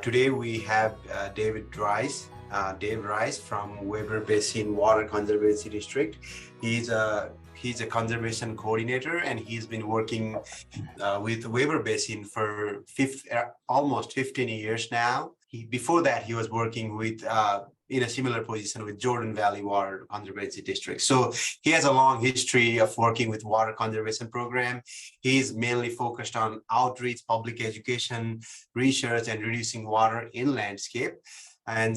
Today we have Dave Rice from Weber Basin Water Conservancy District. He's a conservation coordinator, and he's been working with Weber Basin for almost 15 years now. Before that, he was working with in a similar position with Jordan Valley Water Conservancy District. So he has a long history of working with water conservation program. He's mainly focused on outreach, public education, research, and reducing water in landscape. And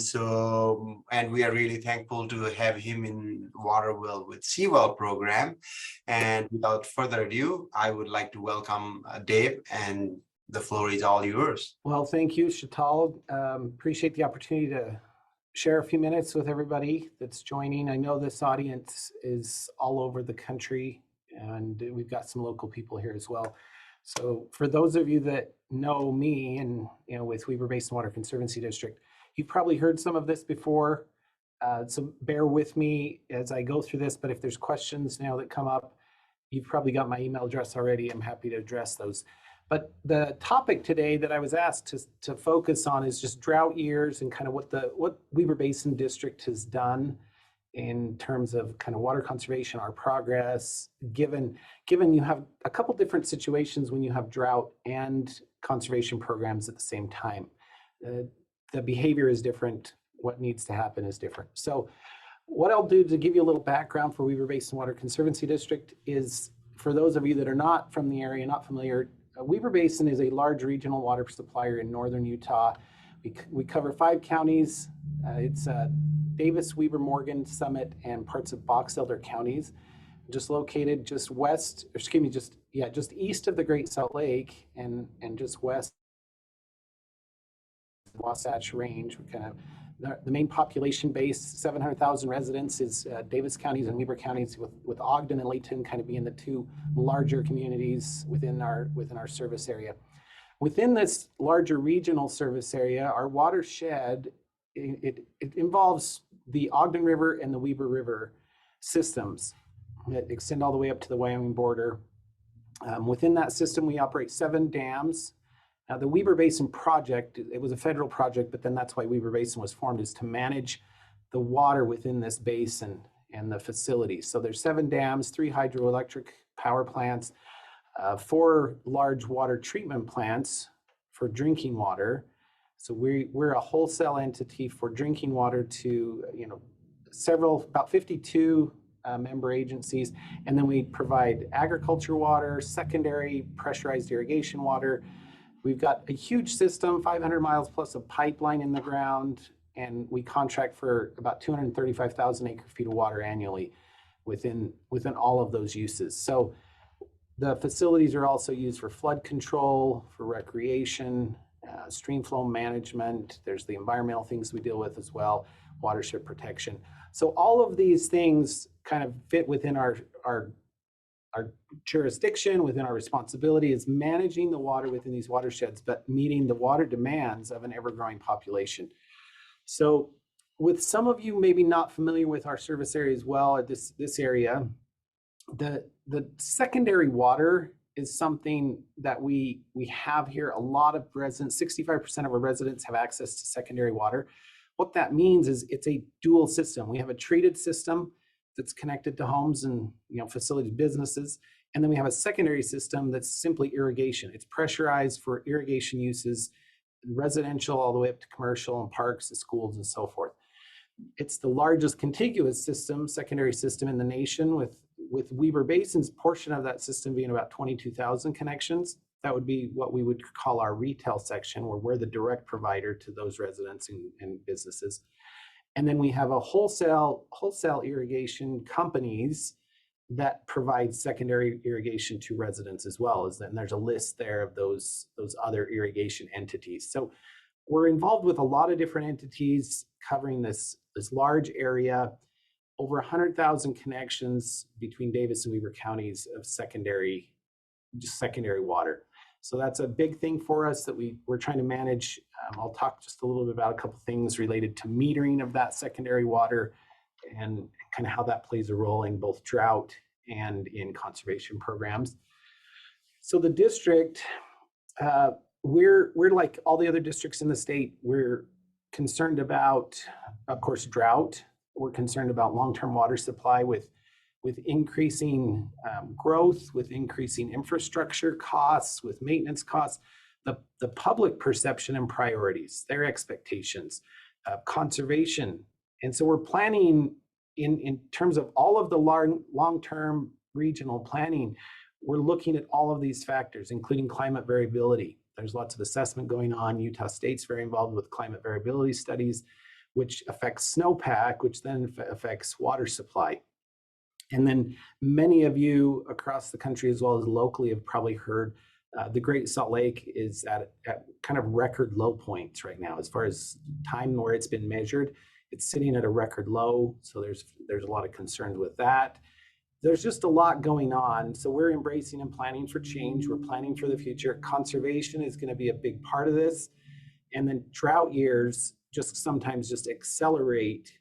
we are really thankful to have him in WaterWell with CWEL program. And without further ado, I would like to welcome Dave, and the floor is all yours. Well, thank you, Shatal. Appreciate the opportunity to share a few minutes with everybody that's joining. I know this audience is all over the country, and we've got some local people here as well. So for those of you that know me and with Weber Basin Water Conservancy District, you've probably heard some of this before. So bear with me as I go through this, but if there's questions now that come up, you've probably got my email address already. I'm happy to address those. But the topic today that I was asked to focus on is just drought years and kind of what Weber Basin District has done in terms of kind of water conservation, our progress, given you have a couple different situations when you have drought and conservation programs at the same time. The behavior is different. What needs to happen is different. So what I'll do to give you a little background for Weber Basin Water Conservancy District is, for those of you that are not from the area, not familiar, Weber Basin is a large regional water supplier in northern Utah. We cover 5 counties. It's Davis, Weber, Morgan, Summit, and parts of Box Elder counties, just located just east of the Great Salt Lake and just west of the Wasatch Range. We kind of the main population base, 700,000 residents, is Davis counties and Weber counties, with Ogden and Layton kind of being the 2 larger communities within our service area. Within this larger regional service area, our watershed, it involves the Ogden River and the Weber River systems that extend all the way up to the Wyoming border. Within that system, we operate 7 dams. Now, the Weber Basin project, it was a federal project, but then that's why Weber Basin was formed, is to manage the water within this basin and the facilities. So there's 7 dams, 3 hydroelectric power plants, 4 large water treatment plants for drinking water. So we're a wholesale entity for drinking water to about 52 member agencies, and then we provide agriculture water, secondary pressurized irrigation water. We've got a huge system, 500 miles plus of pipeline in the ground, and we contract for about 235,000 acre feet of water annually within all of those uses. So the facilities are also used for flood control, for recreation, stream flow management. There's the environmental things we deal with as well, watershed protection. So all of these things kind of fit within our jurisdiction, within our responsibility, is managing the water within these watersheds, but meeting the water demands of an ever-growing population. So with some of you maybe not familiar with our service area as well, or this area, the secondary water is something that we have here. A lot of residents, 65% of our residents have access to secondary water. What that means is it's a dual system. We have a treated system that's connected to homes and facilities, businesses, and then we have a secondary system that's simply irrigation. It's pressurized for irrigation uses, residential all the way up to commercial and parks and schools and so forth. It's the largest contiguous system, secondary system in the nation, with Weber Basin's portion of that system being about 22,000 connections. That would be what we would call our retail section, where we're the direct provider to those residents and businesses. And then we have a wholesale irrigation companies that provide secondary irrigation to residents as well. And there's a list there of those other irrigation entities. So we're involved with a lot of different entities covering this large area, over 100,000 connections between Davis and Weber counties of secondary water. So that's a big thing for us that we're trying to manage. I'll talk just a little bit about a couple things related to metering of that secondary water and kind of how that plays a role in both drought and in conservation programs. So the district we're like all the other districts in the state. We're concerned about, of course, drought. We're concerned about long-term water supply with increasing growth, with increasing infrastructure costs, with maintenance costs, the public perception and priorities, their expectations, conservation. And so we're planning in terms of all of the long-term regional planning, we're looking at all of these factors, including climate variability. There's lots of assessment going on. Utah State's very involved with climate variability studies, which affects snowpack, which then affects water supply. And then many of you across the country, as well as locally, have probably heard the Great Salt Lake is at kind of record low points right now. As far as time where it's been measured, it's sitting at a record low. So there's a lot of concerns with that. There's just a lot going on. So we're embracing and planning for change. We're planning for the future. Conservation is going to be a big part of this. And then drought years sometimes just accelerate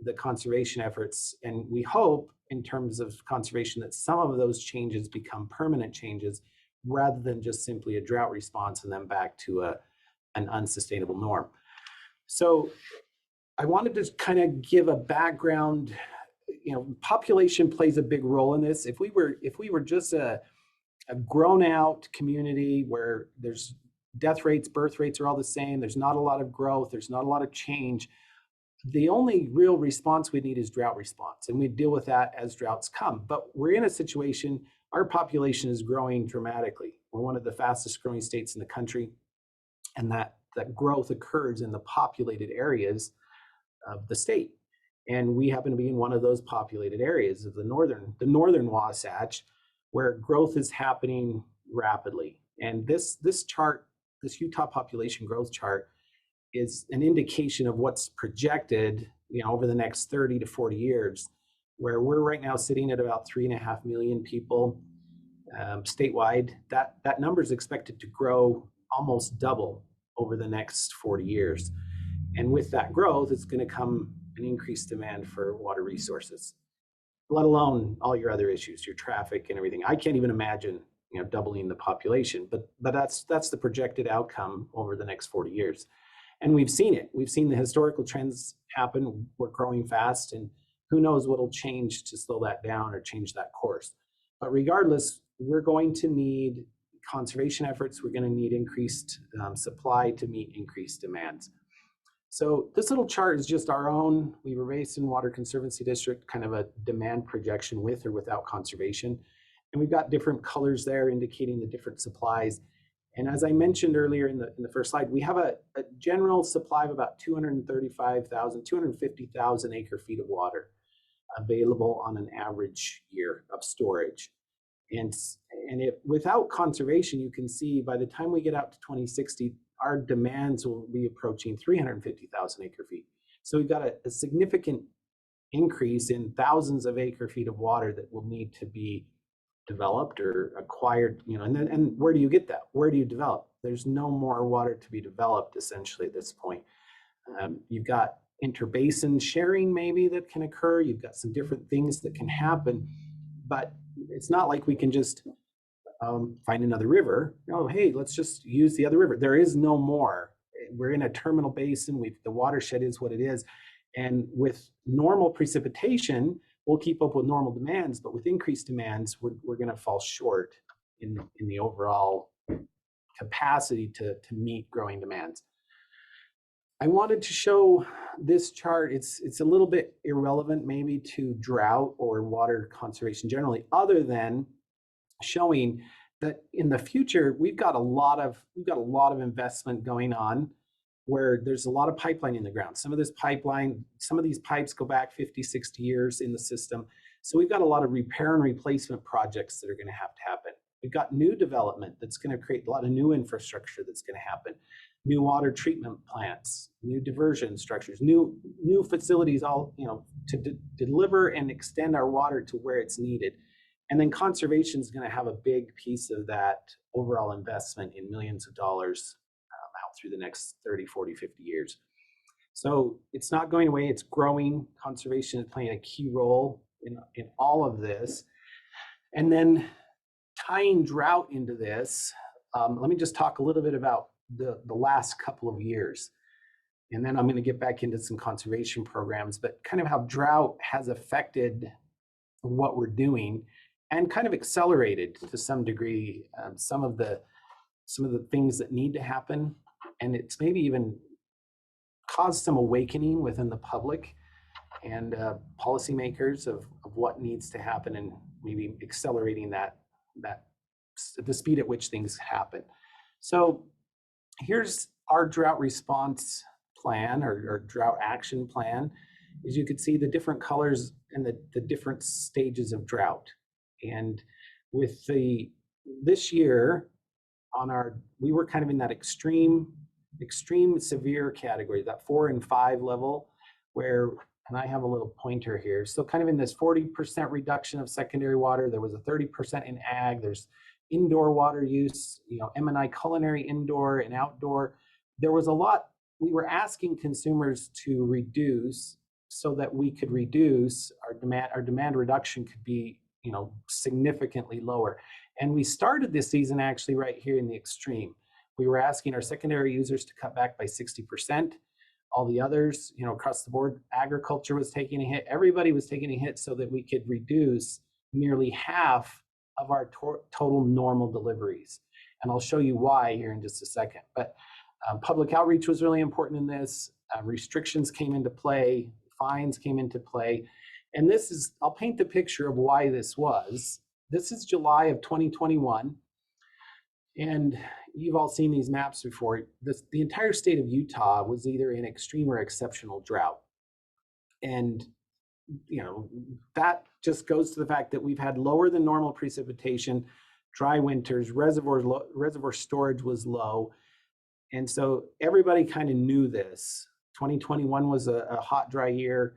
the conservation efforts. And we hope in terms of conservation that some of those changes become permanent changes rather than just simply a drought response and then back to an unsustainable norm. So I wanted to kind of give a background. Population plays a big role in this. If we were just a grown out community where there's death rates, birth rates are all the same, there's not a lot of growth, there's not a lot of change, the only real response we need is drought response, and we deal with that as droughts come. But we're in a situation, our population is growing dramatically. We're one of the fastest growing states in the country, and that growth occurs in the populated areas of the state. And we happen to be in one of those populated areas of the northern Wasatch, where growth is happening rapidly. And this chart, this Utah population growth chart, is an indication of what's projected, over the next 30 to 40 years, where we're right now sitting at about 3.5 million people statewide. That number is expected to grow almost double over the next 40 years. And with that growth, it's going to come an increased demand for water resources, let alone all your other issues, your traffic and everything. I can't even imagine, doubling the population, but that's the projected outcome over the next 40 years. And we've seen it. We've seen the historical trends happen. We're growing fast, and who knows what'll change to slow that down or change that course. But regardless, we're going to need conservation efforts. We're going to need increased supply to meet increased demands. So this little chart is just our own Weber Basin Water Conservancy District, kind of a demand projection with or without conservation. And we've got different colors there indicating the different supplies. And as I mentioned earlier in the first slide, we have a general supply of about 250,000 acre feet of water available on an average year of storage. And without conservation, you can see by the time we get out to 2060, our demands will be approaching 350,000 acre feet. So we've got a significant increase in thousands of acre feet of water that will need to be developed or acquired, and where do you get that? Where do you develop? There's no more water to be developed essentially at this point. You've got interbasin sharing maybe that can occur. You've got some different things that can happen, but it's not like we can just find another river. Hey, let's just use the other river. There is no more. We're in a terminal basin. The watershed is what it is. And with normal precipitation, we'll keep up with normal demands, but with increased demands, we're going to fall short in the overall capacity to meet growing demands. I wanted to show this chart. It's a little bit irrelevant maybe to drought or water conservation generally, other than showing that in the future we've got a lot of investment going on where there's a lot of pipeline in the ground. Some of these pipes go back 50, 60 years in the system. So we've got a lot of repair and replacement projects that are going to have to happen. We've got new development that's going to create a lot of new infrastructure that's going to happen. New water treatment plants, new diversion structures, new facilities, all to deliver and extend our water to where it's needed. And then conservation is going to have a big piece of that overall investment in millions of dollars out through the next 30, 40, 50 years. So it's not going away, it's growing. Conservation is playing a key role in all of this. And then tying drought into this, let me just talk a little bit about the last couple of years. And then I'm going to get back into some conservation programs, but kind of how drought has affected what we're doing and kind of accelerated to some degree some of the things that need to happen. And it's maybe even caused some awakening within the public and policymakers of what needs to happen, and maybe accelerating the speed at which things happen. So here's our drought response plan or drought action plan. As you can see, the different colors and the different stages of drought. And with this year we were kind of in that extreme severe category, that 4 and 5 level, where, and I have a little pointer here, so kind of in this 40% reduction of secondary water. There was a 30% in ag. There's indoor water use, M&I culinary indoor and outdoor. There was a lot we were asking consumers to reduce so that we could reduce our demand reduction could be, significantly lower. And we started this season actually right here in the extreme. We were asking our secondary users to cut back by 60%. All the others, across the board, agriculture was taking a hit. Everybody was taking a hit so that we could reduce nearly half of our total normal deliveries. And I'll show you why here in just a second. But public outreach was really important in this. Restrictions came into play, fines came into play. And I'll paint the picture of why this was. This is July of 2021. And you've all seen these maps before. The entire state of Utah was either in extreme or exceptional drought. And that just goes to the fact that we've had lower than normal precipitation, dry winters, reservoir storage was low. And so everybody kind of knew this. 2021 was a hot, dry year.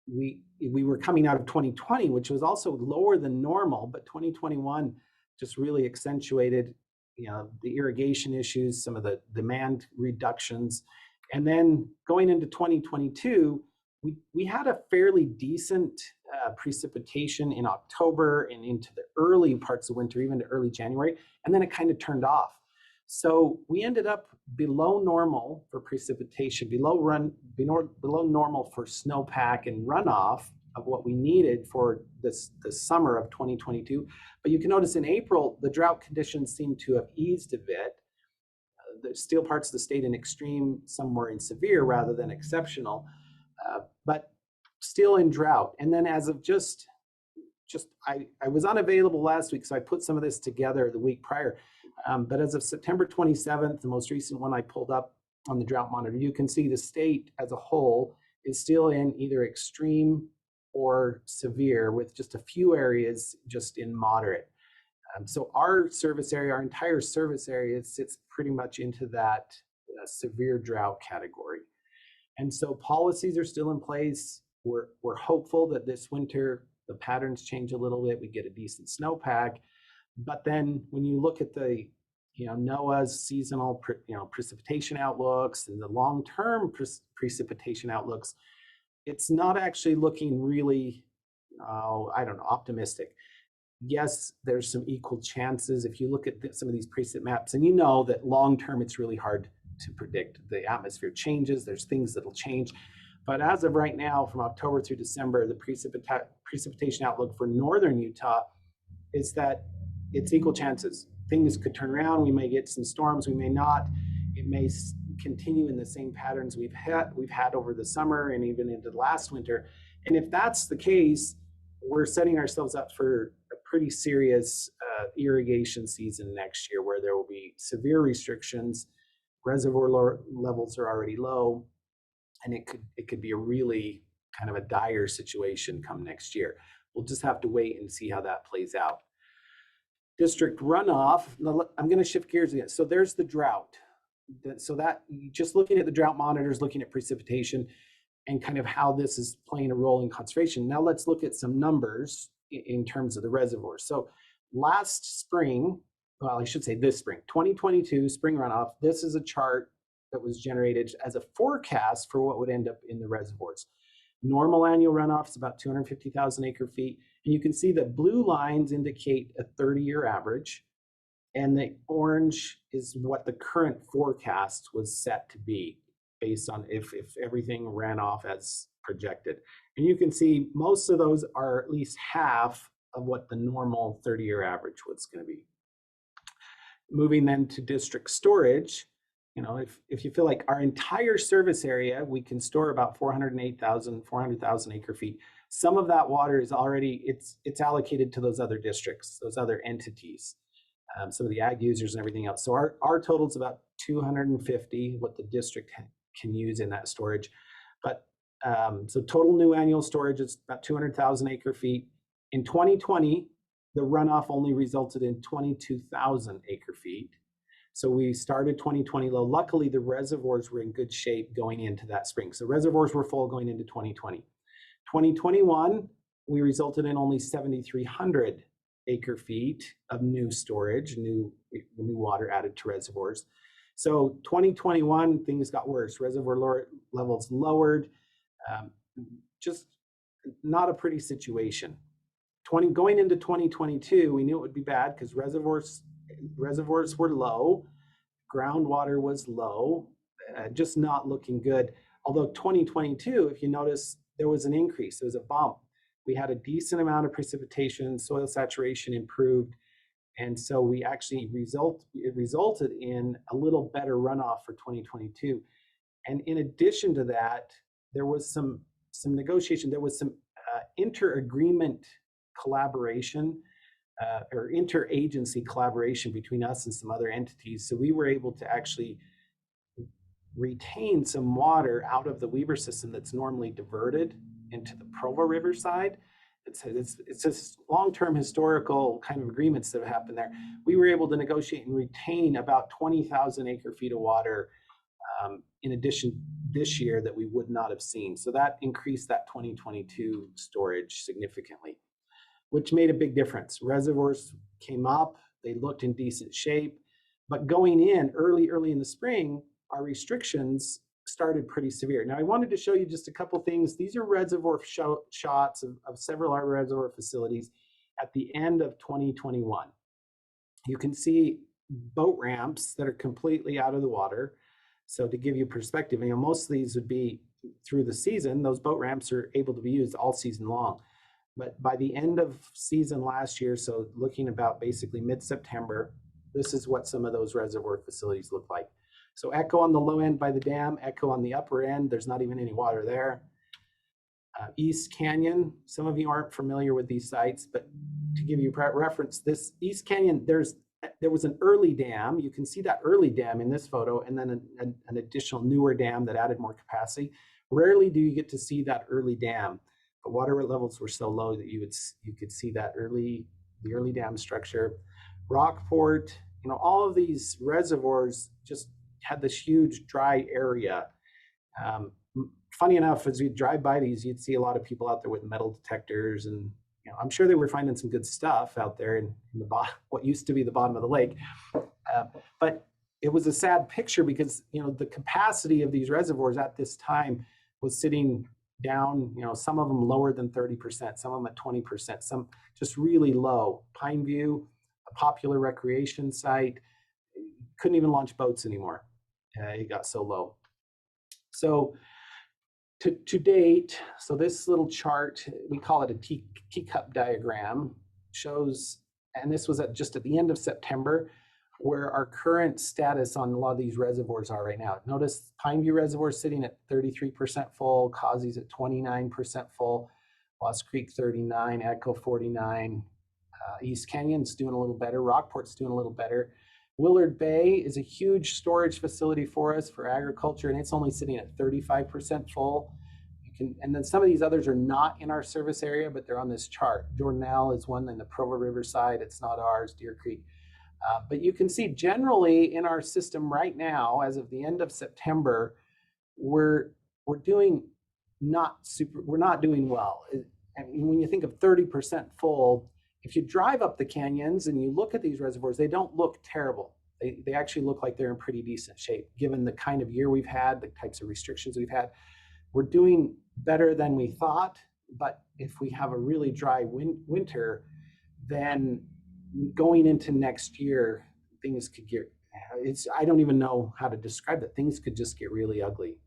We were coming out of 2020, which was also lower than normal, but 2021 just really accentuated the irrigation issues, some of the demand reductions. And then going into 2022, we had a fairly decent precipitation in October and into the early parts of winter, even to early January, and then it kind of turned off. So we ended up below normal for precipitation, below normal for snowpack and runoff of what we needed for the summer of 2022. But you can notice in April, the drought conditions seem to have eased a bit. There's still parts of the state in extreme, some were in severe rather than exceptional, but still in drought. And then as of I was unavailable last week, so I put some of this together the week prior. But as of September 27th, the most recent one I pulled up on the Drought Monitor, you can see the state as a whole is still in either extreme or severe, with just a few areas just in moderate. So our entire service area sits pretty much into that severe drought category. And so policies are still in place. We're hopeful that this winter the patterns change a little bit. We get a decent snowpack. But then when you look at the NOAA's seasonal precipitation outlooks and the long-term precipitation outlooks, it's not actually looking really, optimistic. Yes, there's some equal chances. If you look at some of these precip maps, and that long-term it's really hard to predict. The atmosphere changes, there's things that'll change. But as of right now, from October through December, the precipitation outlook for northern Utah is that it's equal chances. Things could turn around. We may get some storms. We may not. It may continue in the same patterns we've had over the summer and even into the last winter. And if that's the case, we're setting ourselves up for a pretty serious irrigation season next year, where there will be severe restrictions. Reservoir levels are already low, and it could be a really kind of a dire situation come next year. We'll just have to wait and see how that plays out. District runoff. I'm going to shift gears again. So there's the drought. So that just looking at the drought monitors, looking at precipitation, and kind of how this is playing a role in conservation. Now let's look at some numbers in terms of the reservoirs. So last spring, well, I should say this spring, 2022 spring runoff. This is a chart that was generated as a forecast for what would end up in the reservoirs. Normal annual runoff is about 250,000 acre feet. And you can see that blue lines indicate a 30-year average. And the orange is what the current forecast was set to be based on if everything ran off as projected. And you can see most of those are at least half of what the normal 30-year average was going to be. Moving then to district storage, you know, if you feel like our entire service area, we can store about 400,000 acre feet. Some of that water is already, it's allocated to those other districts, those other entities, some of the ag users and everything else. So our total is about 250, what the district can use in that storage. But so total new annual storage is about 200,000 acre feet. In 2020, the runoff only resulted in 22,000 acre feet. So we started 2020 low. Luckily, the reservoirs were in good shape going into that spring. So reservoirs were full going into 2020. 2021, we resulted in only 7,300 acre feet of new storage, new water added to reservoirs. So 2021, things got worse. Reservoir levels lowered. Just not a pretty situation. Going into 2022, we knew it would be bad because reservoirs were low, groundwater was low, just not looking good. Although 2022, if you notice, there was an increase, there was a bump. We had a decent amount of precipitation, soil saturation improved, and so we actually it resulted in a little better runoff for 2022. And in addition to that, there was some negotiation, there was some inter-agreement collaboration or interagency collaboration between us and some other entities. So we were able to actually retain some water out of the Weber system that's normally diverted into the Provo River side. It's this long-term historical kind of agreements that have happened there. We were able to negotiate and retain about 20,000 acre feet of water in addition this year that we would not have seen. So that increased that 2022 storage significantly, which made a big difference. Reservoirs came up, they looked in decent shape, but going in early in the spring, our restrictions started pretty severe. Now I wanted to show you just a couple things. These are reservoir shots of several our reservoir facilities at the end of 2021. You can see boat ramps that are completely out of the water. So to give you perspective, you know, most of these would be through the season. Those boat ramps are able to be used all season long. But by the end of season last year, so looking about basically mid-September, this is what some of those reservoir facilities look like. So Echo on the low end by the dam, Echo on the upper end, there's not even any water there. East Canyon, some of you aren't familiar with these sites, but to give you reference, this East Canyon, there was an early dam. You can see that early dam in this photo, and then an additional newer dam that added more capacity. Rarely do you get to see that early dam. But water levels were so low that you could see that the early dam structure. Rockport, you know, all of these reservoirs just had this huge dry area. Funny enough, as you drive by these, you'd see a lot of people out there with metal detectors, and you know, I'm sure they were finding some good stuff out there in the what used to be the bottom of the lake. But it was a sad picture because, you know, the capacity of these reservoirs at this time was sitting down, you know, some of them lower than 30%, some of them at 20%, some just really low. Pineview, a popular recreation site, couldn't even launch boats anymore. It got so low. So to date, so this little chart, we call it a teacup diagram, shows, and this was just at the end of September, where our current status on a lot of these reservoirs are right now. Notice Pineview Reservoir sitting at 33% full, Causy's at 29% full, Lost Creek 39, Echo 49, East Canyon's doing a little better, Rockport's doing a little better. Willard Bay is a huge storage facility for us for agriculture, and it's only sitting at 35% full. And then some of these others are not in our service area, but they're on this chart. Jordanelle is one in the Provo River side, it's not ours, Deer Creek. But you can see generally in our system right now, as of the end of September, we're not doing well. And when you think of 30% full, if you drive up the canyons and you look at these reservoirs, they don't look terrible. They actually look like they're in pretty decent shape, given the kind of year we've had, the types of restrictions we've had. We're doing better than we thought, but if we have a really dry winter, then going into next year, things could get, I don't even know how to describe it. Things could just get really ugly.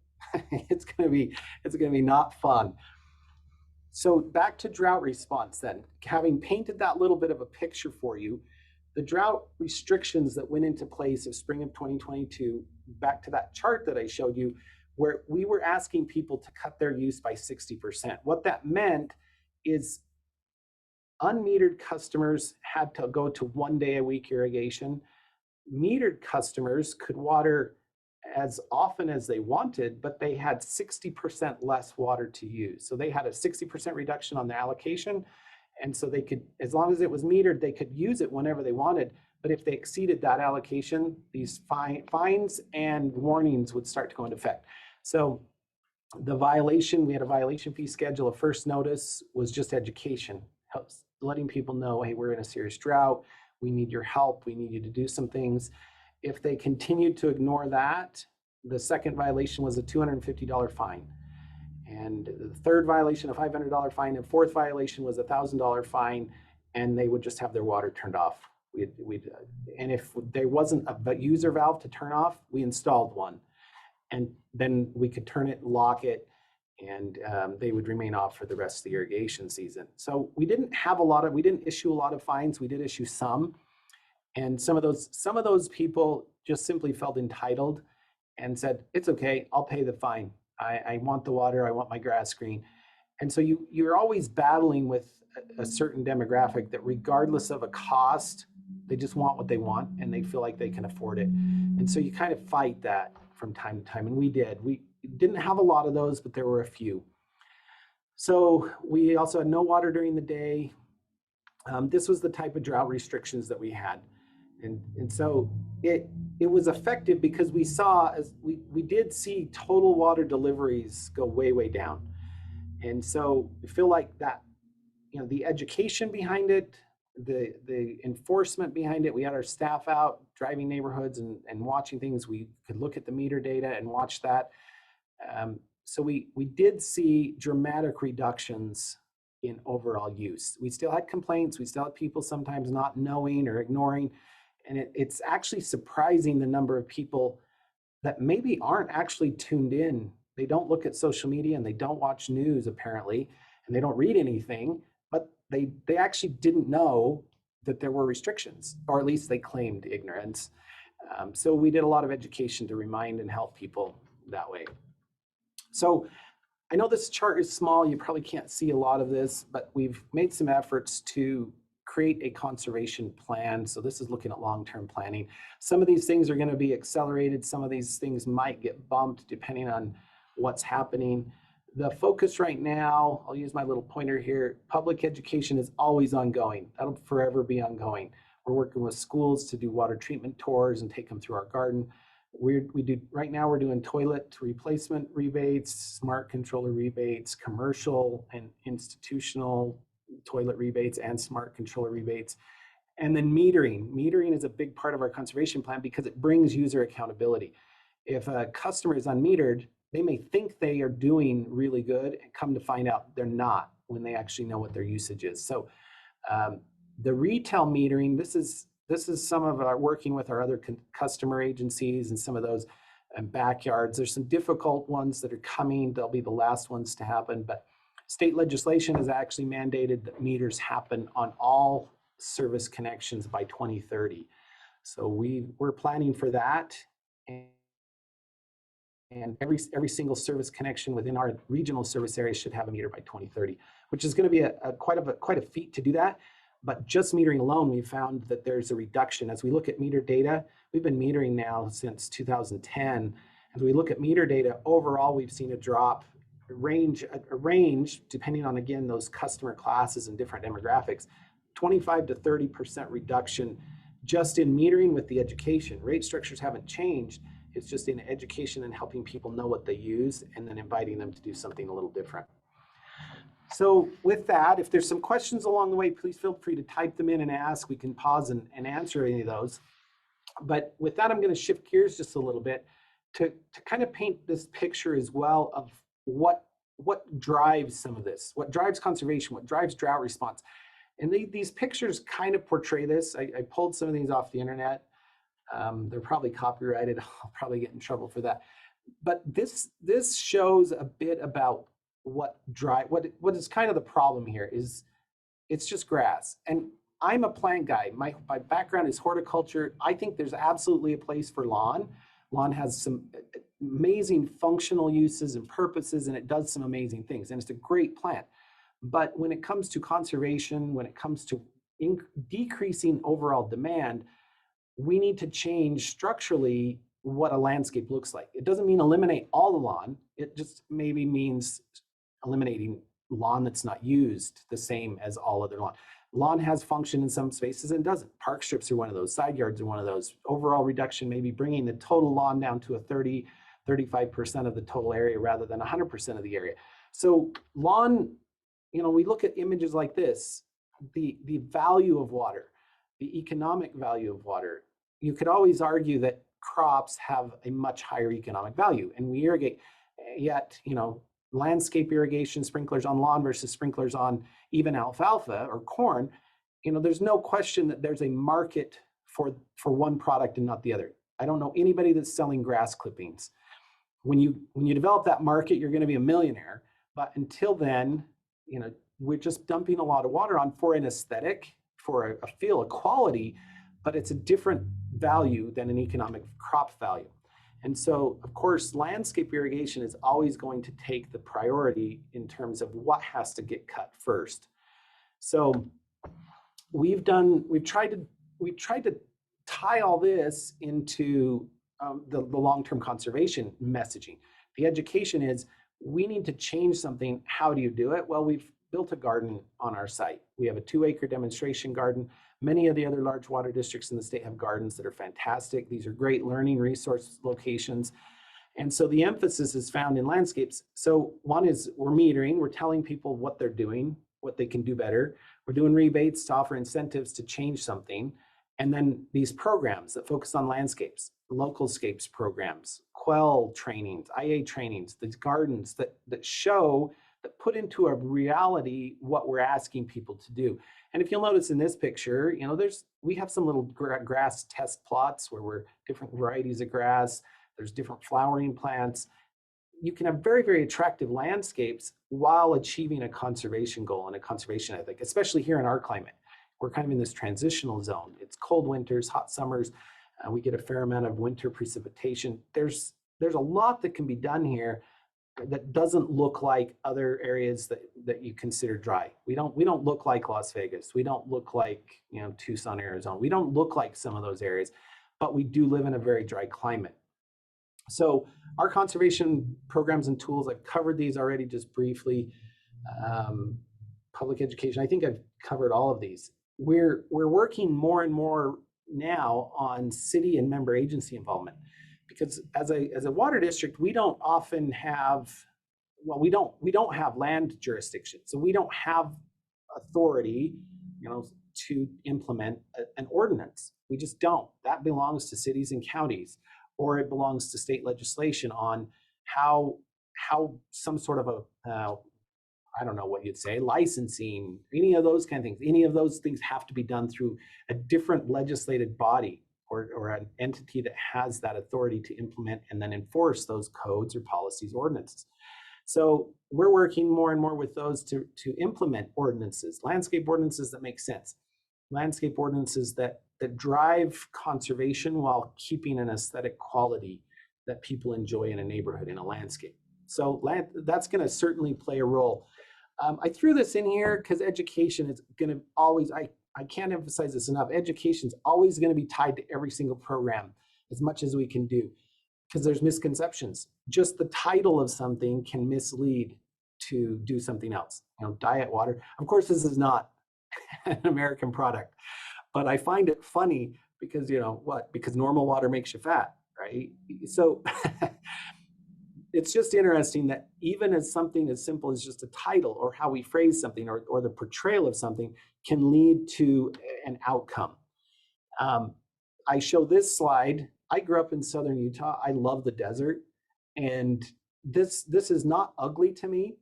It's going to be not fun. So back to drought response then. Having painted that little bit of a picture for you, the drought restrictions that went into place of spring of 2022, back to that chart that I showed you, where we were asking people to cut their use by 60%. What that meant is unmetered customers had to go to 1 day a week irrigation. Metered customers could water as often as they wanted, but they had 60% less water to use. So they had a 60% reduction on the allocation. And so they could, as long as it was metered, they could use it whenever they wanted. But if they exceeded that allocation, these fines and warnings would start to go into effect. So the violation, we had a violation fee schedule. A first notice was just education, letting people know, hey, we're in a serious drought. We need your help. We need you to do some things. If they continued to ignore that, the second violation was a $250 fine. And the third violation, a $500 fine, and fourth violation was a $1,000 fine, and they would just have their water turned off. And if there wasn't a user valve to turn off, we installed one. And then we could turn it, lock it, and they would remain off for the rest of the irrigation season. So we didn't issue a lot of fines. We did issue some. And some of those people just simply felt entitled and said, it's okay, I'll pay the fine. I want the water, I want my grass green. And so you're always battling with a certain demographic that regardless of a cost, they just want what they want and they feel like they can afford it. And so you kind of fight that from time to time. And we did. We didn't have a lot of those, but there were a few. So we also had no water during the day. This was the type of drought restrictions that we had. And so it was effective because we did see total water deliveries go way, way down. And so I feel like that, the education behind it, the enforcement behind it, we had our staff out driving neighborhoods and watching things. We could look at the meter data and watch that. So we did see dramatic reductions in overall use. We still had complaints. We still had people sometimes not knowing or ignoring. And it's actually surprising the number of people that maybe aren't actually tuned in. They don't look at social media and they don't watch news apparently, and they don't read anything, but they actually didn't know that there were restrictions, or at least they claimed ignorance. So we did a lot of education to remind and help people that way. So I know this chart is small, you probably can't see a lot of this, but we've made some efforts to create a conservation plan. So this is looking at long-term planning. Some of these things are going to be accelerated. Some of these things might get bumped depending on what's happening. The focus right now, I'll use my little pointer here, public education is always ongoing. That'll forever be ongoing. We're working with schools to do water treatment tours and take them through our garden. Right now we're doing toilet replacement rebates, smart controller rebates, commercial and institutional toilet rebates and smart controller rebates. And then metering. Metering is a big part of our conservation plan because it brings user accountability. If a customer is unmetered, they may think they are doing really good and come to find out they're not when they actually know what their usage is. So the retail metering, this is some of our working with our other customer agencies and some of those backyards. There's some difficult ones that are coming. They'll be the last ones to happen, but state legislation has actually mandated that meters happen on all service connections by 2030. So we're planning for that. And every single service connection within our regional service area should have a meter by 2030, which is going to be quite a feat to do that. But just metering alone, we found that there's a reduction. As we look at meter data, we've been metering now since 2010. As we look at meter data, overall, we've seen a drop, a range, depending on, again, those customer classes and different demographics, 25 to 30% reduction just in metering with the education. Rate structures haven't changed. It's just in education and helping people know what they use and then inviting them to do something a little different. So with that, if there's some questions along the way, please feel free to type them in and ask. We can pause and answer any of those. But with that, I'm going to shift gears just a little bit to kind of paint this picture as well of what drives some of this, what drives conservation, what drives drought response. And these pictures kind of portray this. I pulled some of these off the internet. They're probably copyrighted. I'll probably get in trouble for that. But this shows a bit about what is kind of the problem here is it's just grass. And I'm a plant guy. My background is horticulture. I think there's absolutely a place for lawn. Lawn has some amazing functional uses and purposes, and it does some amazing things. And it's a great plant. But when it comes to conservation, when it comes to decreasing overall demand, we need to change structurally what a landscape looks like. It doesn't mean eliminate all the lawn. It just maybe means eliminating lawn that's not used the same as all other lawn. Lawn has function in some spaces and doesn't. Park strips are one of those. Side yards are one of those. Overall reduction, maybe bringing the total lawn down to a 35% of the total area rather than 100% of the area. So lawn, we look at images like this, the value of water, the economic value of water. You could always argue that crops have a much higher economic value, and we irrigate, yet, landscape irrigation, sprinklers on lawn versus sprinklers on even alfalfa or corn, there's no question that there's a market for one product and not the other. I don't know anybody that's selling grass clippings. When you develop that market, you're going to be a millionaire. But until then, we're just dumping a lot of water on for an aesthetic, for a feel, a quality, but it's a different value than an economic crop value. And so, of course, landscape irrigation is always going to take the priority in terms of what has to get cut first. So we've tried to tie all this into the long-term conservation messaging. The education is, we need to change something. How do you do it? Well, we've built a garden on our site. We have a 2-acre demonstration garden. Many of the other large water districts in the state have gardens that are fantastic. These are great learning resource locations. And so the emphasis is found in landscapes. So one is we're metering, we're telling people what they're doing, what they can do better. We're doing rebates to offer incentives to change something. And then these programs that focus on landscapes, local scapes programs, CWEL trainings, IA trainings, these gardens that show, that put into a reality what we're asking people to do. And if you'll notice in this picture, we have some little grass test plots where we're different varieties of grass. There's different flowering plants. You can have very, very attractive landscapes while achieving a conservation goal and a conservation ethic, especially here in our climate. We're kind of in this transitional zone. It's cold winters, hot summers. We get a fair amount of winter precipitation. There's a lot that can be done here that doesn't look like other areas that you consider dry. We don't look like Las Vegas. We don't look like Tucson, Arizona. We don't look like some of those areas, but we do live in a very dry climate. So our conservation programs and tools, I've covered these already just briefly. Public education, I think I've covered all of these. We're working more and more now on city and member agency involvement. Because as a water district, we don't often have, we don't have land jurisdiction. So we don't have authority, to implement an ordinance. We just don't. That belongs to cities and counties, or it belongs to state legislation on how some sort of I don't know what you'd say, licensing, any of those kind of things. Any of those things have to be done through a different legislated body or an entity that has that authority to implement and then enforce those codes or policies, ordinances. So we're working more and more with those to implement ordinances, landscape ordinances that make sense, landscape ordinances that drive conservation while keeping an aesthetic quality that people enjoy in a neighborhood, in a landscape. So that's going to certainly play a role. I threw this in here because education is going to always, I can't emphasize this enough, education is always going to be tied to every single program as much as we can do, because there's misconceptions. Just the title of something can mislead to do something else. Diet water. Of course, this is not an American product, but I find it funny because, because normal water makes you fat, right? So it's just interesting that even as something as simple as just a title or how we phrase something or the portrayal of something can lead to an outcome. I show this slide. I grew up in southern Utah. I love the desert. And this is not ugly to me,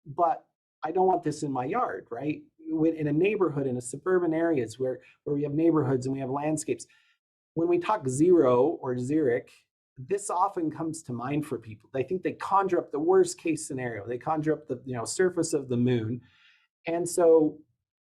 but I don't want this in my yard, right? In a neighborhood, in a suburban areas where we have neighborhoods and we have landscapes, when we talk zero or xeric, this often comes to mind for people. They think they conjure up the worst case scenario. They conjure up the surface of the moon. And so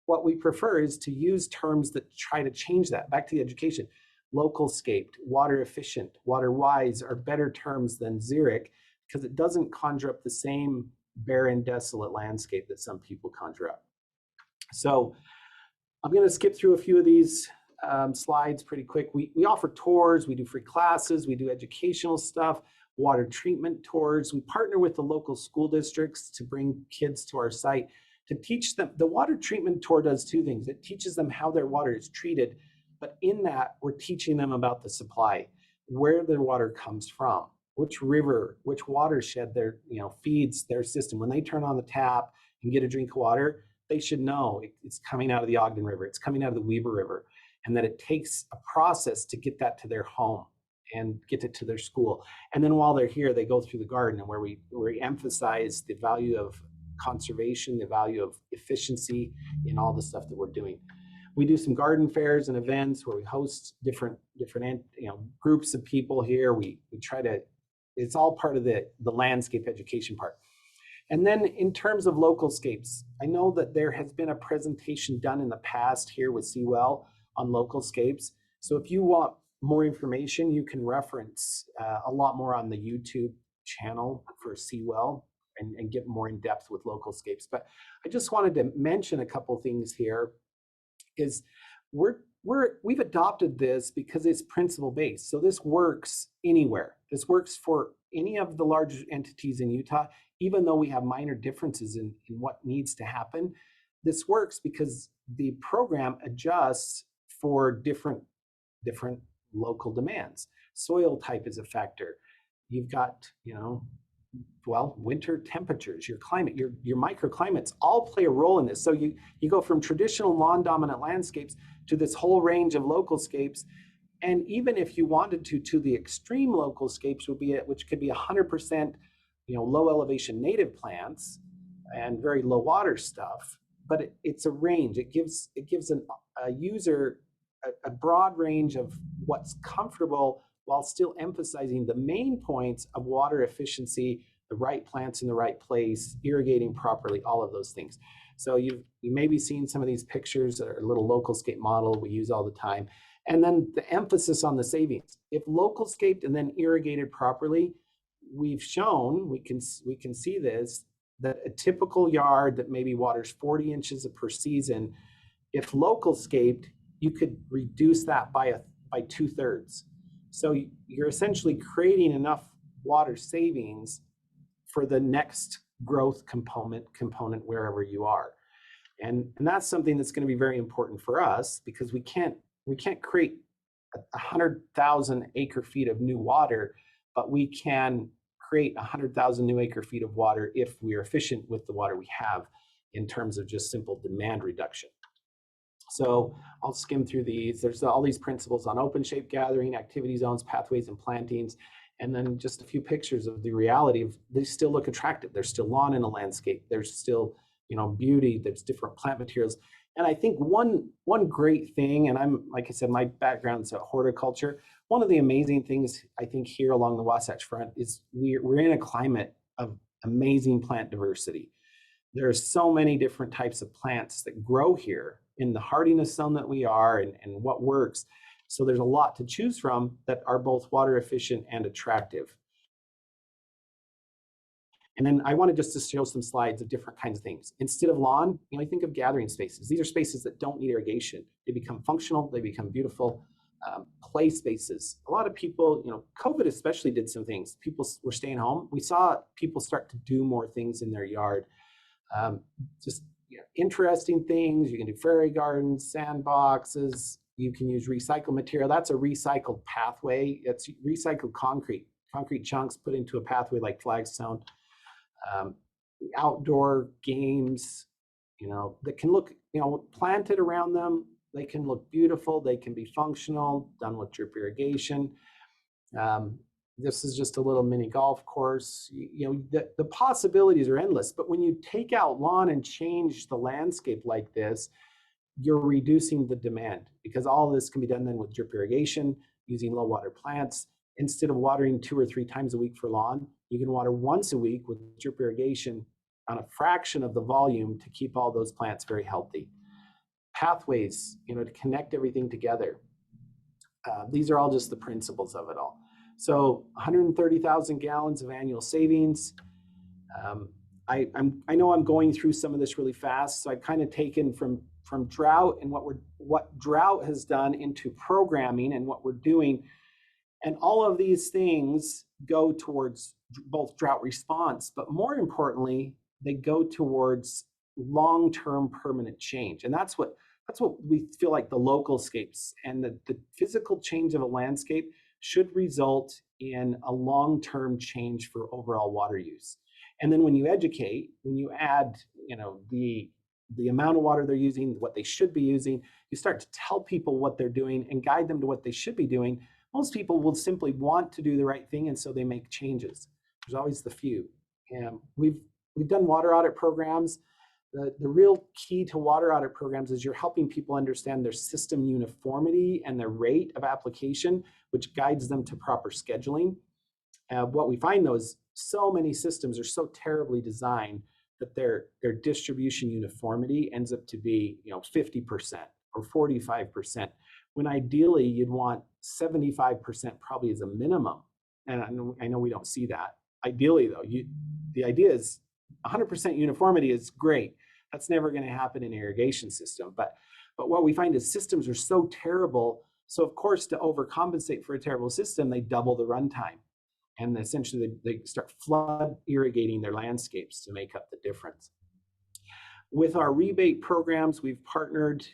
what we prefer is to use terms that try to change that. Back to the education. Local scaped, water efficient, water wise are better terms than xeric because it doesn't conjure up the same barren, desolate landscape that some people conjure up. So I'm going to skip through a few of these slides pretty quick. We offer tours, we do free classes, we do educational stuff, water treatment tours. We partner with the local school districts to bring kids to our site to teach them. The water treatment tour does two things. It teaches them how their water is treated, but in that, we're teaching them about the supply, where their water comes from, which river, which watershed their feeds their system. When they turn on the tap and get a drink of water, they should know it's coming out of the Ogden River, it's coming out of the Weber River, and that it takes a process to get that to their home and get it to their school. And then while they're here, they go through the garden, and where we emphasize the value of conservation, the value of efficiency in all the stuff that we're doing. We do some garden fairs and events where we host different groups of people here. We try to, it's all part of the landscape education part. And then in terms of local scapes, I know that there has been a presentation done in the past here with CWEL on local scapes. So if you want more information, you can reference a lot more on the YouTube channel for CWEL and get more in depth with local scapes. But I just wanted to mention a couple things here. Is we've adopted this because it's principle based. So this works anywhere. This works for any of the large entities in Utah, even though we have minor differences in what needs to happen. This works because the program adjusts for different local demands. Soil type is a factor. You've got, winter temperatures, your climate, your microclimates all play a role in this. So you go from traditional lawn dominant landscapes to this whole range of local scapes. And even if you wanted to the extreme local scapes which could be 100%, low elevation native plants and very low water stuff, but it's a range. It gives a user a broad range of what's comfortable while still emphasizing the main points of water efficiency, the right plants in the right place, irrigating properly, all of those things. So you may be seeing some of these pictures that are a little local scape model we use all the time. And then the emphasis on the savings. If local scaped and then irrigated properly, we've shown, we can see this, that a typical yard that maybe waters 40 inches per season, if local scaped, you could reduce that by 2/3. So you're essentially creating enough water savings for the next growth component wherever you are. And that's something that's going to be very important for us, because we can't create 100,000 acre feet of new water, but we can create 100,000 new acre feet of water if we are efficient with the water we have in terms of just simple demand reduction. So I'll skim through these. There's all these principles on open shape gathering, activity zones, pathways, and plantings. And then just a few pictures of the reality of they still look attractive. There's still lawn in a landscape. There's still, beauty. There's different plant materials. And I think one great thing, and I'm, like I said, my background's at horticulture. One of the amazing things I think here along the Wasatch Front is we're in a climate of amazing plant diversity. There's so many different types of plants that grow here in the hardiness zone that we are and what works. So there's a lot to choose from that are both water efficient and attractive. And then I wanted just to show some slides of different kinds of things. Instead of lawn, I think of gathering spaces. These are spaces that don't need irrigation. They become functional, they become beautiful. Play spaces. A lot of people, COVID especially did some things. People were staying home. We saw people start to do more things in their yard. Interesting things. You can do fairy gardens, sandboxes. You can use recycled material. That's a recycled pathway. It's recycled concrete chunks put into a pathway like flagstone. Outdoor games, that can look, planted around them. They can look beautiful. They can be functional, done with drip irrigation. This is just a little mini golf course. The possibilities are endless, but when you take out lawn and change the landscape like this, you're reducing the demand, because all of this can be done then with drip irrigation. using low water plants. Instead of watering 2 or 3 times a week for lawn, you can water once a week with drip irrigation on a fraction of the volume to keep all those plants very healthy. Pathways, to connect everything together. These are all just the principles of it all. So 130,000 gallons of annual savings. I know I'm going through some of this really fast, so I've kind of taken from drought and what drought has done into programming and what we're doing. And all of these things go towards both drought response, but more importantly, they go towards long-term permanent change. And that's what we feel like the local scapes and the physical change of a landscape should result in a long-term change for overall water use. And then when you educate, when you add, the amount of water they're using, what they should be using, you start to tell people what they're doing and guide them to what they should be doing. Most people will simply want to do the right thing, and so they make changes. There's always the few. And we've done water audit programs. The real key to water audit programs is you're helping people understand their system uniformity and their rate of application, which guides them to proper scheduling. What we find, though, is so many systems are so terribly designed that their distribution uniformity ends up to be 50% or 45%, when ideally you'd want 75% probably as a minimum. And I know we don't see that. Ideally, though, the idea is 100% uniformity is great. That's never going to happen in an irrigation system. But what we find is systems are so terrible. So of course, to overcompensate for a terrible system, they double the runtime. And essentially they start flood irrigating their landscapes to make up the difference. With our rebate programs, we've partnered.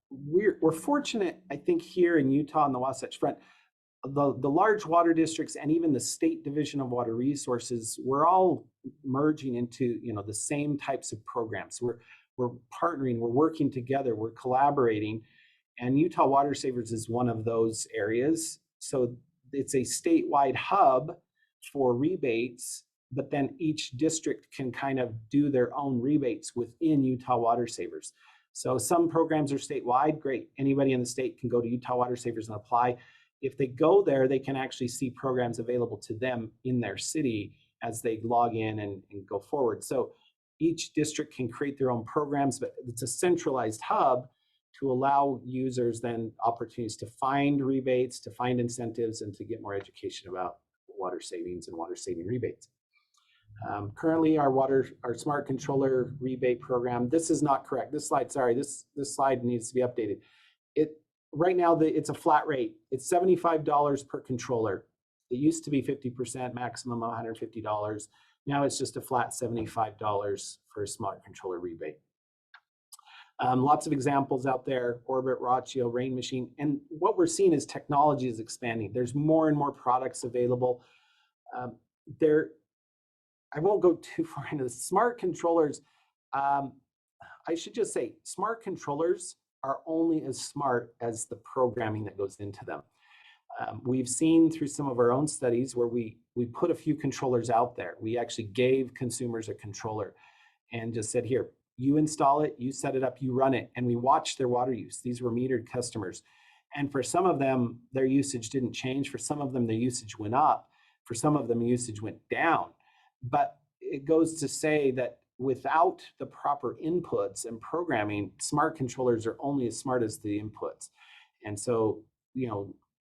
We're fortunate, I think, here in Utah on the Wasatch Front, the large water districts and even the State Division of Water Resources, we're all merging into the same types of programs. We're partnering, we're working together, we're collaborating, and Utah Water Savers is one of those areas. So it's a statewide hub for rebates, but then each district can kind of do their own rebates within Utah Water Savers. So some programs are statewide, great. Anybody in the state can go to Utah Water Savers and apply. If they go there, they can actually see programs available to them in their city as they log in and go forward. So each district can create their own programs, but it's a centralized hub to allow users then opportunities to find rebates, to find incentives, and to get more education about water savings and water saving rebates. Currently, our smart controller rebate program, this is not correct. This slide needs to be updated. Right now, it's a flat rate. It's $75 per controller. It used to be 50%, maximum $150. Now it's just a flat $75 for a smart controller rebate. Lots of examples out there, Orbit, Rachio, Rain Machine. And what we're seeing is technology is expanding. There's more and more products available. I won't go too far into the smart controllers. I should just say smart controllers are only as smart as the programming that goes into them. We've seen through some of our own studies where we put a few controllers out there. We actually gave consumers a controller and just said, here, you install it, you set it up, you run it, and we watched their water use. These were metered customers. And for some of them, their usage didn't change. For some of them, their usage went up. For some of them, usage went down. But it goes to say that without the proper inputs and programming, smart controllers are only as smart as the inputs. And so,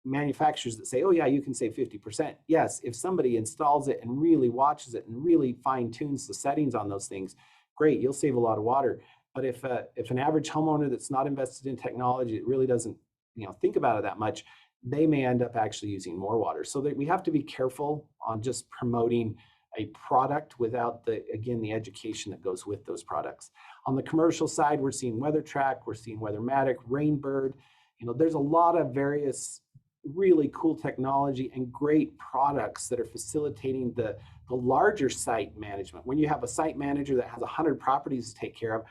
manufacturers that say, oh yeah, you can save 50%. Yes, if somebody installs it and really watches it and really fine tunes the settings on those things, great, you'll save a lot of water. But if an average homeowner that's not invested in technology, it really doesn't think about it that much, they may end up actually using more water. So that we have to be careful on just promoting a product without the education that goes with those products. On the commercial side, we're seeing WeatherTrack, we're seeing Weathermatic, Rainbird. There's a lot of various really cool technology and great products that are facilitating the larger site management. When you have a site manager that has 100 properties to take care of,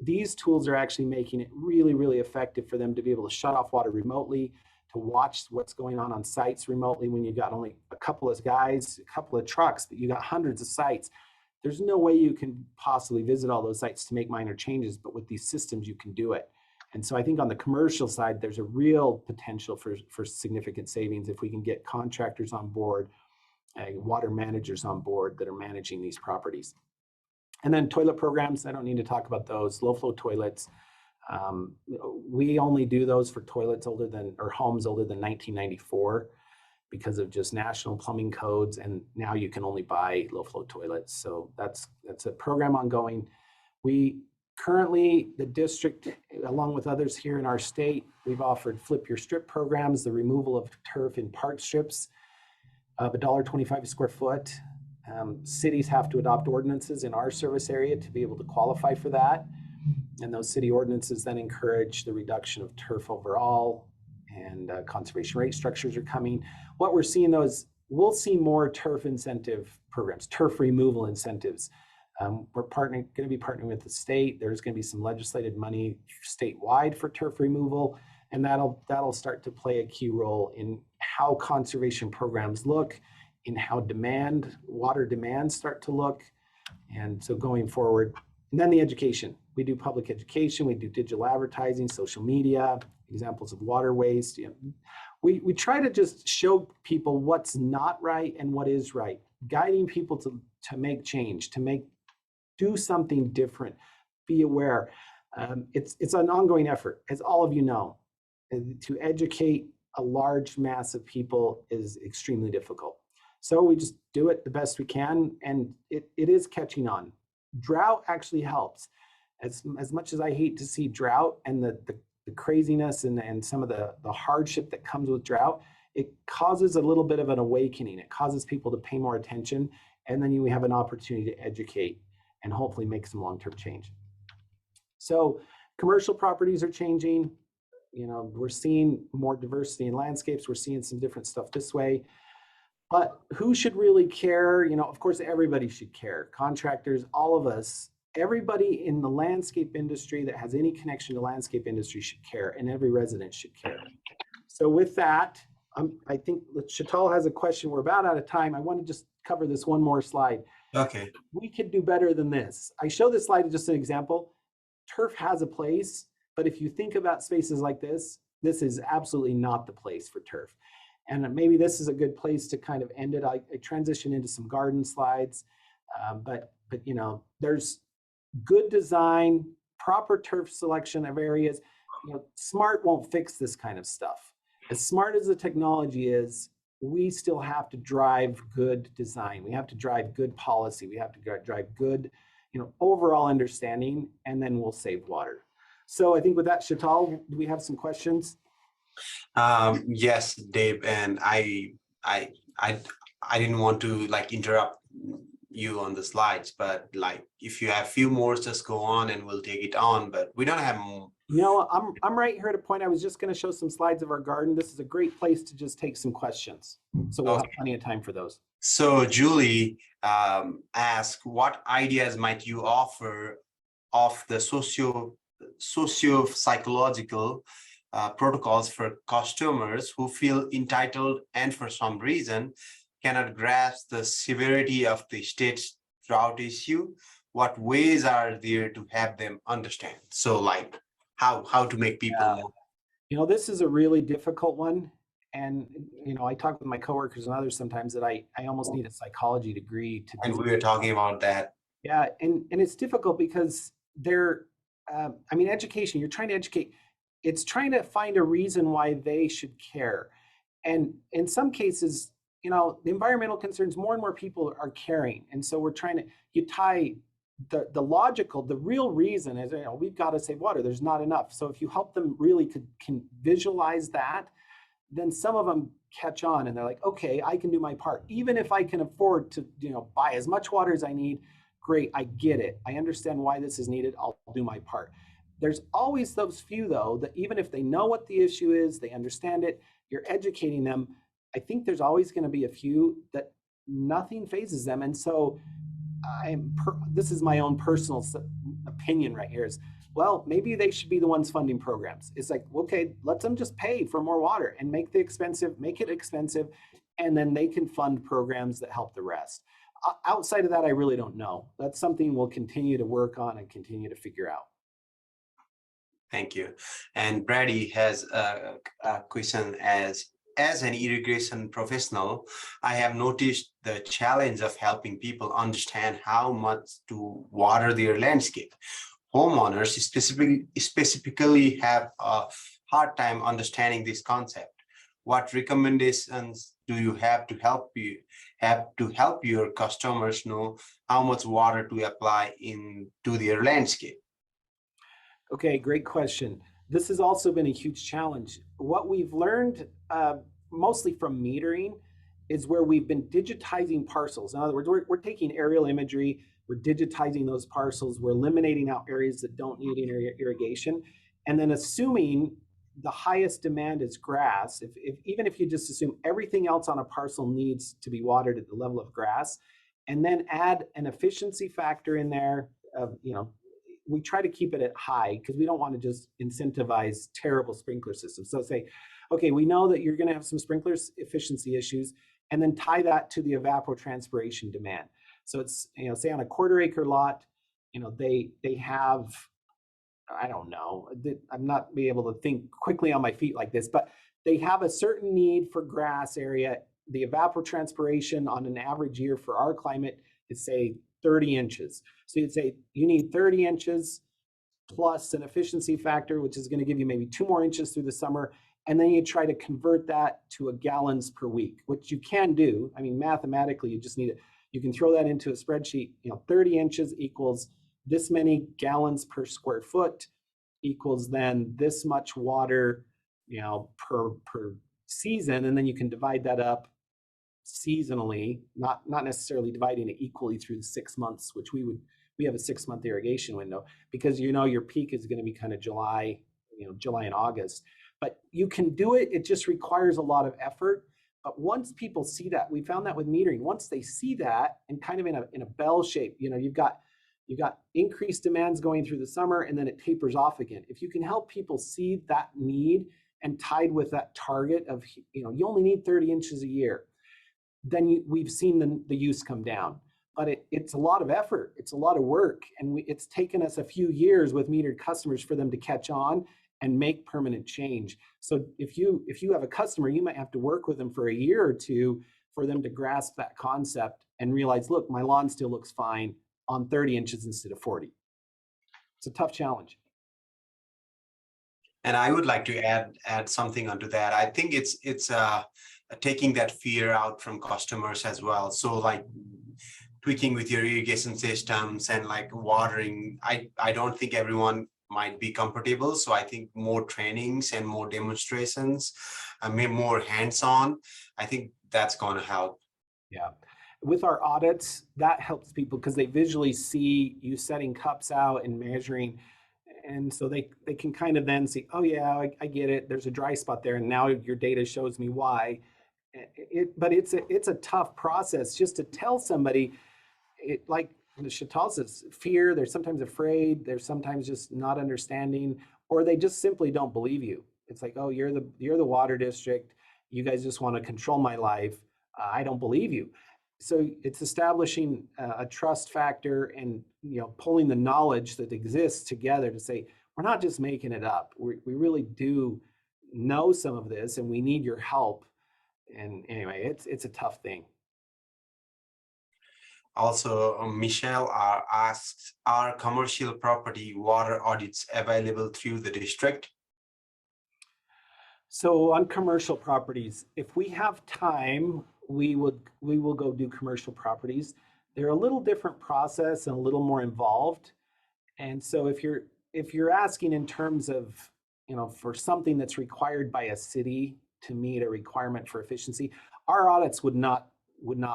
these tools are actually making it really, really effective for them to be able to shut off water remotely, to watch what's going on sites remotely when you've got only a couple of guys, a couple of trucks, but you got hundreds of sites. There's no way you can possibly visit all those sites to make minor changes, but with these systems, you can do it. And so I think on the commercial side, there's a real potential for significant savings if we can get contractors on board, water managers on board that are managing these properties. And then toilet programs, I don't need to talk about those. Low flow toilets, we only do those for toilets older than, or homes older than 1994 because of just national plumbing codes. And now you can only buy low flow toilets. So that's a program ongoing. We currently, the district, along with others here in our state, we've offered flip your strip programs, the removal of turf in park strips of $1.25 a square foot. Cities have to adopt ordinances in our service area to be able to qualify for that. And those city ordinances then encourage the reduction of turf overall, and conservation rate structures are coming. What we're seeing though is we'll see more turf incentive programs, turf removal incentives. We're going to be partnering with the state. There's going to be some legislated money statewide for turf removal, and that'll start to play a key role in how conservation programs look, in how water demands start to look. And so going forward, and then the education. We do public education, we do digital advertising, social media, examples of water waste. We try to just show people what's not right and what is right, guiding people to make change, to do something different, be aware. It's an ongoing effort, as all of you know. To educate a large mass of people is extremely difficult. So we just do it the best we can, and it is catching on. Drought actually helps. As much as I hate to see drought and the craziness and some of the hardship that comes with drought, it causes a little bit of an awakening. It causes people to pay more attention, and then we have an opportunity to educate and hopefully make some long-term change. So commercial properties are changing. We're seeing more diversity in landscapes. We're seeing some different stuff this way. But who should really care? Of course, everybody should care. Contractors, all of us, everybody in the landscape industry that has any connection to landscape industry should care, and every resident should care. So with that, I think Chantal has a question. We're about out of time. I want to just cover this one more slide. Okay. We could do better than this. I show this slide as just an example. Turf has a place, but if you think about spaces like this is absolutely not the place for turf. And maybe this is a good place to kind of end it. I transition into some garden slides, but there's good design, proper turf selection of areas. Smart won't fix this kind of stuff. As smart as the technology is, we still have to drive good design. We have to drive good policy. We have to drive good, overall understanding, and then we'll save water. So I think with that, Chantal, do we have some questions? Yes, Dave, and I didn't want to interrupt you on the slides, but if you have a few more, just go on and we'll take it on. But we don't have more. I'm right here at a point. I was just going to show some slides of our garden. This is a great place to just take some questions. So we'll have plenty of time for those. So Julie asked, what ideas might you offer of the socio-psychological protocols for customers who feel entitled and for some reason cannot grasp the severity of the state's drought issue? What ways are there to have them understand? So how to make people more? This is a really difficult one. And, I talk with my coworkers and others sometimes that I almost need a psychology degree to. And we were talking about that. Yeah. And it's difficult because education, you're trying to educate. It's trying to find a reason why they should care. And in some cases, the environmental concerns, more and more people are caring. And so we're trying to, tie the logical, the real reason is, we've got to save water. There's not enough. So if you help them really can visualize that, then some of them catch on and they're like, okay, I can do my part. Even if I can afford to, buy as much water as I need, great, I get it. I understand why this is needed. I'll do my part. There's always those few, though, that even if they know what the issue is, they understand it, you're educating them. I think there's always going to be a few that nothing phases them. And so this is my own personal opinion right here is, well, maybe they should be the ones funding programs. It's like, okay, let them just pay for more water and make it expensive, and then they can fund programs that help the rest. Outside of that, I really don't know. That's something we'll continue to work on and continue to figure out. Thank you. And Brady has a question as an irrigation professional, I have noticed the challenge of helping people understand how much to water their landscape. Homeowners specifically have a hard time understanding this concept. What recommendations do you have to help your customers know how much water to apply into their landscape? Okay, great question. This has also been a huge challenge. What we've learned mostly from metering is where we've been digitizing parcels. In other words, we're taking aerial imagery, we're digitizing those parcels, we're eliminating out areas that don't need irrigation, and then assuming the highest demand is grass. Even if you just assume everything else on a parcel needs to be watered at the level of grass, and then add an efficiency factor in there of, we try to keep it at high because we don't want to just incentivize terrible sprinkler systems. So say, okay, we know that you're going to have some sprinkler efficiency issues, and then tie that to the evapotranspiration demand. So it's, say on a 1/4 acre lot, they have, I don't know, I'm not be able to think quickly on my feet like this, but they have a certain need for grass area. The evapotranspiration on an average year for our climate is, say, 30 inches. So you'd say you need 30 inches plus an efficiency factor, which is going to give you maybe 2 more inches through the summer. And then you try to convert that to gallons per week, which you can do. I mean, mathematically, you just need it. You can throw that into a spreadsheet. 30 inches equals this many gallons per square foot equals then this much water, per season. And then you can divide that up seasonally, not necessarily dividing it equally through the 6 months, which we have a 6-month irrigation window, because your peak is going to be kind of July and August. But you can do it. It just requires a lot of effort. But once people see that, we found that with metering, once they see that and kind of in a bell shape, you've got increased demands going through the summer, and then it tapers off again. If you can help people see that need and tied with that target of, you only need 30 inches a year, then we've seen the use come down. But it's a lot of effort. It's a lot of work. And it's taken us a few years with metered customers for them to catch on and make permanent change. So if you have a customer, you might have to work with them for a year or two for them to grasp that concept and realize, look, my lawn still looks fine on 30 inches instead of 40. It's a tough challenge. And I would like to add something onto that. I think it's taking that fear out from customers as well. So like tweaking with your irrigation systems and like watering, I don't think everyone might be comfortable. So I think more trainings and more demonstrations, maybe more hands-on, I think that's going to help. Yeah. With our audits, that helps people because they visually see you setting cups out and measuring. And so they can kind of then see, oh yeah, I get it. There's a dry spot there. And now your data shows me why. But it's a tough process just to tell somebody, like Chantal says, fear, they're sometimes afraid, they're sometimes just not understanding, or they just simply don't believe you. It's like, oh, you're the water district. You guys just want to control my life. I don't believe you. So it's establishing a trust factor and pulling the knowledge that exists together to say, we're not just making it up. We really do know some of this and we need your help. And anyway, it's a tough thing. Also, Michelle asks, are commercial property water audits available through the district? So on commercial properties, if we have time, we will go do commercial properties. They're a little different process and a little more involved. And so if you're asking in terms of, for something that's required by a city to meet a requirement for efficiency, our audits would not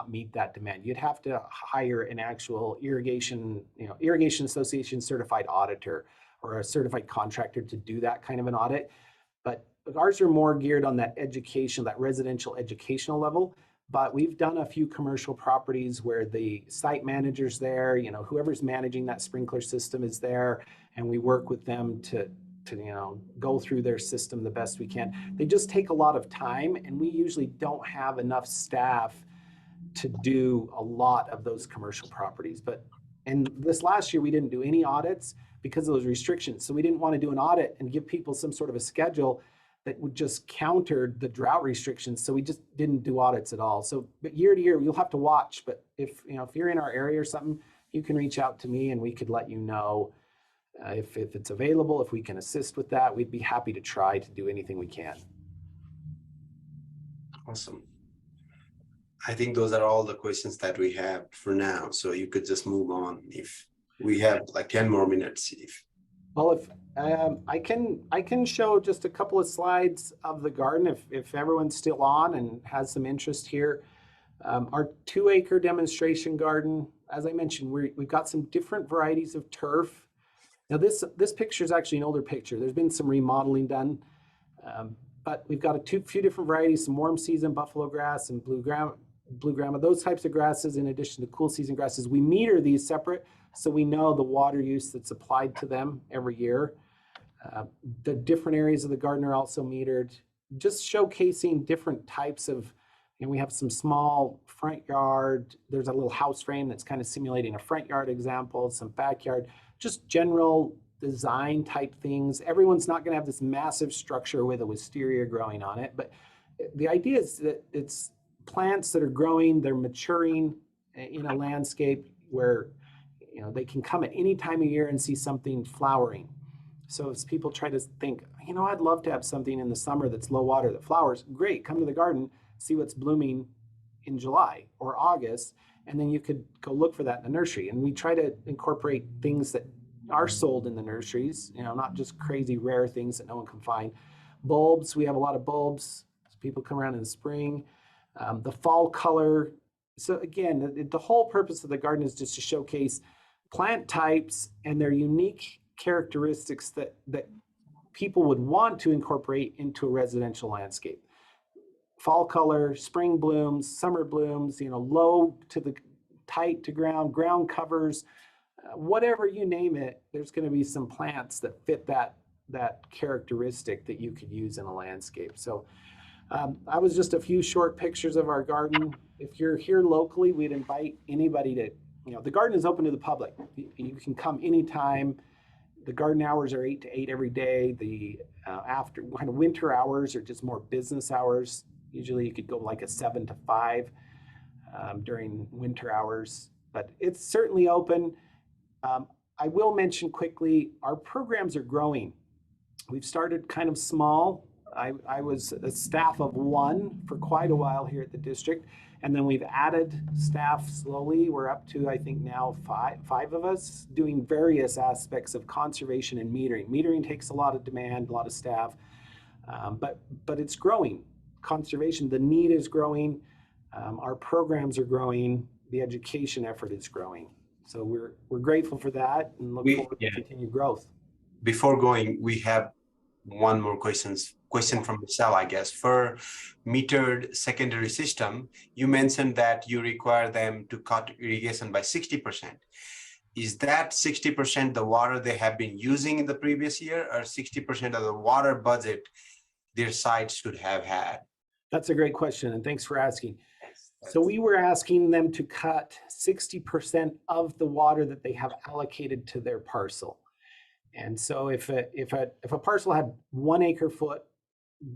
meet that demand. You'd have to hire an actual irrigation association certified auditor or a certified contractor to do that kind of an audit. But ours are more geared on that education, that residential educational level. But we've done a few commercial properties where the site manager's there, whoever's managing that sprinkler system is there, and we work with them to go through their system the best we can. They just take a lot of time, and we usually don't have enough staff to do a lot of those commercial properties. But And this last year, we didn't do any audits because of those restrictions. So we didn't want to do an audit and give people some sort of a schedule that would just counter the drought restrictions. So we just didn't do audits at all. So, but year to year, you'll have to watch. But if you're in our area or something, you can reach out to me and we could let you know if it's available, if we can assist with that. We'd be happy to try to do anything we can. Awesome. I think those are all the questions that we have for now. So you could just move on if we have like 10 more minutes. Well, if I can show just a couple of slides of the garden if everyone's still on and has some interest here. Our 2-acre demonstration garden, as I mentioned, we've got some different varieties of turf. Now this picture is actually an older picture. There's been some remodeling done, but we've got a few different varieties, some warm season buffalo grass and blue grama, those types of grasses in addition to cool season grasses. We meter these separate so we know the water use that's applied to them every year. The different areas of the garden are also metered, just showcasing different types of, we have some small front yard. There's a little house frame that's kind of simulating a front yard example, some backyard, just general design type things. Everyone's not going to have this massive structure with a wisteria growing on it, but the idea is that it's plants that are growing, they're maturing in a landscape where they can come at any time of year and see something flowering. So if people try to think, I'd love to have something in the summer that's low water that flowers, great, come to the garden, see what's blooming in July or August, and then you could go look for that in the nursery. And we try to incorporate things that are sold in the nurseries, not just crazy rare things that no one can find. Bulbs, we have a lot of bulbs. People come around in the spring. The fall color. So again, the whole purpose of the garden is just to showcase plant types and their unique characteristics that people would want to incorporate into a residential landscape. Fall color, spring blooms, summer blooms, low to the tight to ground covers, whatever you name it, there's going to be some plants that fit that characteristic that you could use in a landscape. So I was just a few short pictures of our garden. If you're here locally, we'd invite anybody to, the garden is open to the public. You can come anytime. The garden hours are 8 to 8 every day. The after kind of winter hours are just more business hours. Usually you could go like a 7 to 5 during winter hours, but it's certainly open. I will mention quickly, our programs are growing. We've started kind of small. I was a staff of 1 for quite a while here at the district, and then we've added staff slowly. We're up to, I think now, five of us doing various aspects of conservation and metering. Metering takes a lot of demand, a lot of staff, but it's growing. Conservation, the need is growing. Our programs are growing. The education effort is growing. So we're grateful for that and look forward to continued growth. Before going, we have one more question from Michelle, I guess. For metered secondary system, you mentioned that you require them to cut irrigation by 60%. Is that 60% the water they have been using in the previous year, or 60% of the water budget their sites should have had? That's a great question, and thanks for asking. So we were asking them to cut 60% of the water that they have allocated to their parcel. And so if a parcel had 1 acre foot,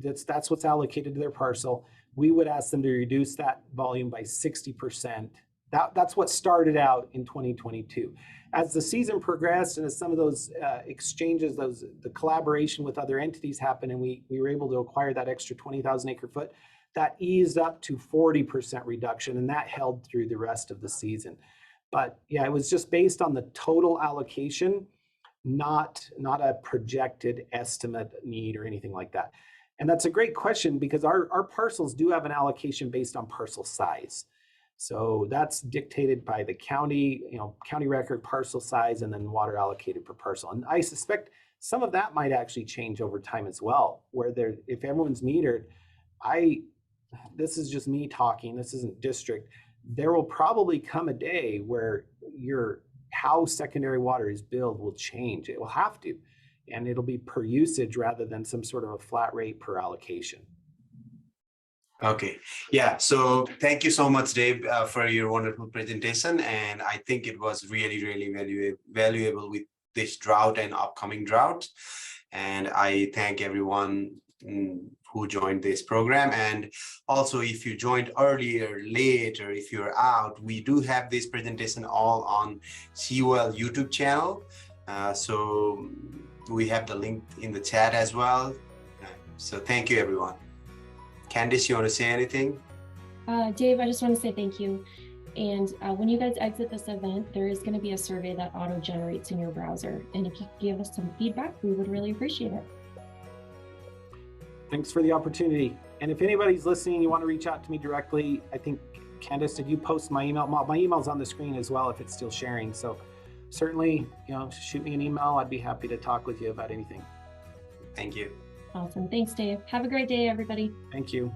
that's what's allocated to their parcel, we would ask them to reduce that volume by 60%. That's what started out in 2022. As the season progressed and as some of those exchanges, the collaboration with other entities happened, and we were able to acquire that extra 20,000 acre foot, that eased up to 40% reduction, and that held through the rest of the season. But yeah, it was just based on the total allocation, not a projected estimate need or anything like that. And that's a great question because our parcels do have an allocation based on parcel size. So that's dictated by the county, county record, parcel size, and then water allocated per parcel. And I suspect some of that might actually change over time as well, where if everyone's metered, this is just me talking, this isn't district, there will probably come a day where how secondary water is billed will change. It will have to, and it'll be per usage rather than some sort of a flat rate per allocation. Okay. Yeah. So thank you so much, Dave, for your wonderful presentation. And I think it was really, really valuable with this drought and upcoming drought. And I thank everyone who joined this program. And also, if you joined earlier, late, or if you're out, we do have this presentation all on CWEL YouTube channel. So we have the link in the chat as well. So thank you, everyone. Candice, you want to say anything? Dave, I just want to say thank you. And when you guys exit this event, there is going to be a survey that auto-generates in your browser. And if you could give us some feedback, we would really appreciate it. Thanks for the opportunity. And if anybody's listening, you want to reach out to me directly, I think, Candice, did you post my email? My email's on the screen as well if it's still sharing. So certainly, shoot me an email. I'd be happy to talk with you about anything. Thank you. Awesome. Thanks, Dave. Have a great day, everybody. Thank you.